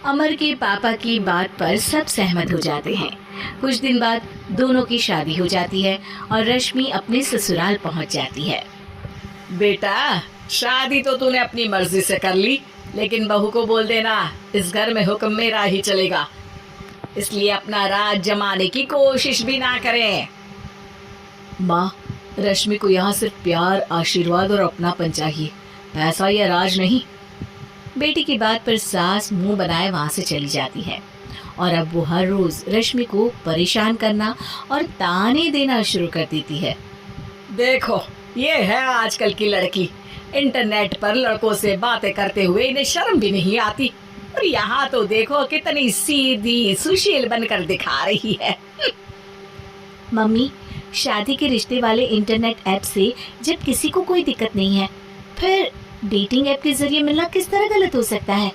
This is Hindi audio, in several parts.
अमर के पापा की बात पर सब सहमत हो जाते हैं। कुछ दिन बाद दोनों की शादी हो जाती है और रश्मि अपने ससुराल पहुंच जाती है। बेटा, शादी तो तूने अपनी मर्जी से कर ली, लेकिन बहू को बोल देना इस घर में हुक्म मेरा ही चलेगा, इसलिए अपना राज जमाने की कोशिश भी ना करें। माँ, रश्मि को यहाँ सिर्फ प्यार, आशीर्वाद और अपनापन चाहिए, पैसा या राज नहीं। बेटी की बात पर सास मुंह बनाए वहां से चली जाती है और अब वो हर रोज रश्मि को परेशान करना और ताने देना शुरू कर देती है। देखो, ये है आजकल की लड़की, इंटरनेट पर लड़कों से बातें करते हुए इन्हें शर्म भी नहीं आती, और यहाँ तो देखो कितनी सीधी सुशील बनकर दिखा रही है। मम्मी, शादी के रिश्ते वाले इंटरनेट ऐप से जब किसी को कोई दिक्कत नहीं है, फिर डेटिंग ऐप के जरिए मिलना किस तरह गलत हो सकता है?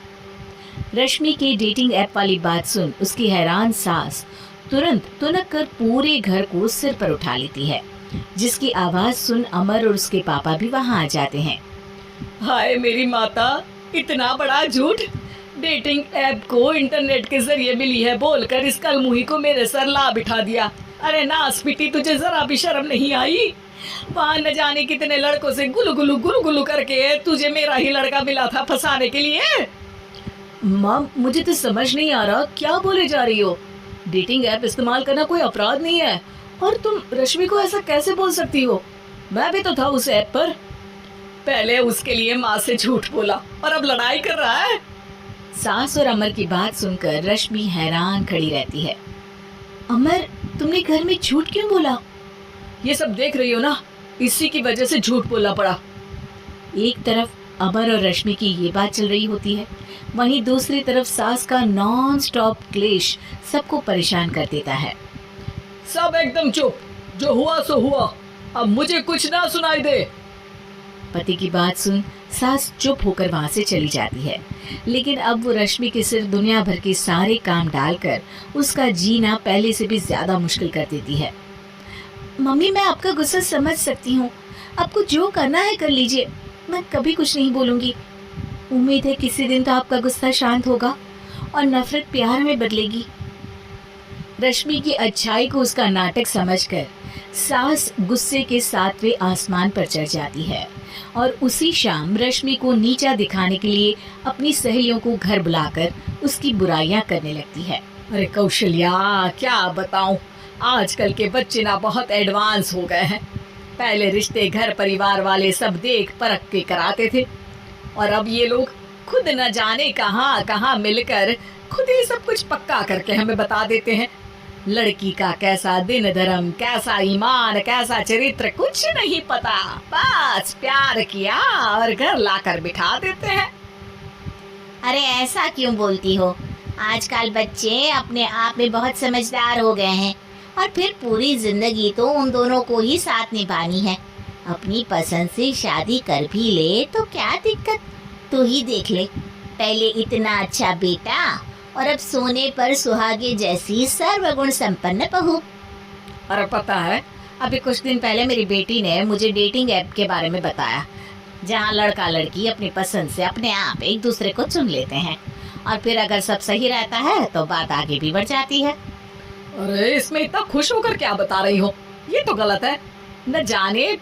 रश्मि की डेटिंग ऐप वाली बात सुन उसकी हैरान सास तुरंत तुनक कर पूरे घर को सिर पर उठा लेती है, जिसकी आवाज सुन अमर और उसके पापा भी वहां आ जाते हैं। हाय मेरी माता, इतना बड़ा झूठ! डेटिंग ऐप को इंटरनेट के जरिए मिली है बोलकर इस कलमुही को मेरे सर ला बिठा दिया। अरे नासपीटी, तुझे जरा भी शर्म नहीं आई? वहाँ न जाने कितने लड़कों से गुलू गुलू करके तुझे मेरा ही लड़का मिला था फंसाने के लिए। माँ, मुझे तो समझ नहीं आ रहा क्या बोले जा रही हो। डेटिंग ऐप इस्तेमाल करना कोई अपराध नहीं है, और तुम रश्मि को ऐसा कैसे बोल सकती हो? मैं भी तो था उस ऐप पर। पहले उसके लिए माँ से झूठ बोला और अब लड़ाई कर रहा है। सास और अमर की बात सुनकर रश्मि हैरान खड़ी रहती है। अमर, तुमने घर में झूठ क्यों बोला? ये सब देख रही हो ना, इसी की वजह से झूठ बोलना पड़ा। एक तरफ अमर और रश्मि की ये बात चल रही होती है, वहीं दूसरी तरफ सास का नॉन स्टॉप क्लेश सबको परेशान कर देता है। सब एकदम चुप, जो हुआ सो हुआ, अब मुझे कुछ ना सुनाई दे। पति की बात सुन सास चुप होकर वहां से चली जाती है, लेकिन अब वो रश्मि के सिर दुनिया भर के सारे काम डालकर उसका जीना पहले से भी ज्यादा मुश्किल कर देती है। मम्मी, मैं आपका गुस्सा समझ सकती हूँ, आपको जो करना है कर लीजिए, मैं कभी कुछ नहीं बोलूंगी। उम्मीद है किसी दिन तो आपका गुस्सा शांत होगा और नफरत प्यार में बदलेगी। रश्मि की अच्छाई को उसका नाटक समझकर सास गुस्से के 7वें आसमान पर चढ़ जाती है और उसी शाम रश्मि को नीचा दिखाने के लिए अपनी सहेलियों को घर बुलाकर उसकी बुराइयां करने लगती है। अरे कौशल्या, क्या बताऊं, आजकल के बच्चे ना बहुत एडवांस हो गए हैं। पहले रिश्ते घर परिवार वाले सब देख परख के कराते थे, और अब ये लोग खुद न जाने कहाँ कहाँ मिलकर खुद ही सब कुछ पक्का करके हमें बता देते हैं। लड़की का कैसा दिन धर्म, कैसा ईमान, कैसा चरित्र कुछ नहीं पता, बस प्यार किया और घर लाकर बिठा देते हैं। अरे ऐसा क्यों बोलती हो? आजकल बच्चे अपने आप में बहुत समझदार हो गए हैं, और फिर पूरी जिंदगी तो उन दोनों को ही साथ निभानी है। अपनी पसंद से शादी कर भी ले तो क्या दिक्कत? तू ही देख ले, पहले इतना अच्छा बेटा और अब सोने पर सुहागे जैसी सर्वगुण संपन्न बहू। और पता है, अभी कुछ दिन पहले मेरी बेटी ने मुझे डेटिंग ऐप के बारे में बताया, जहाँ लड़का लड़की अपनी पसंद से अपने आप एक दूसरे को चुन लेते हैं, और फिर अगर सब सही रहता है तो बात आगे भी बढ़ जाती है। अरे इसमें इतना खुश होकर क्या बता रही हो? ये तो गलत है। न जाने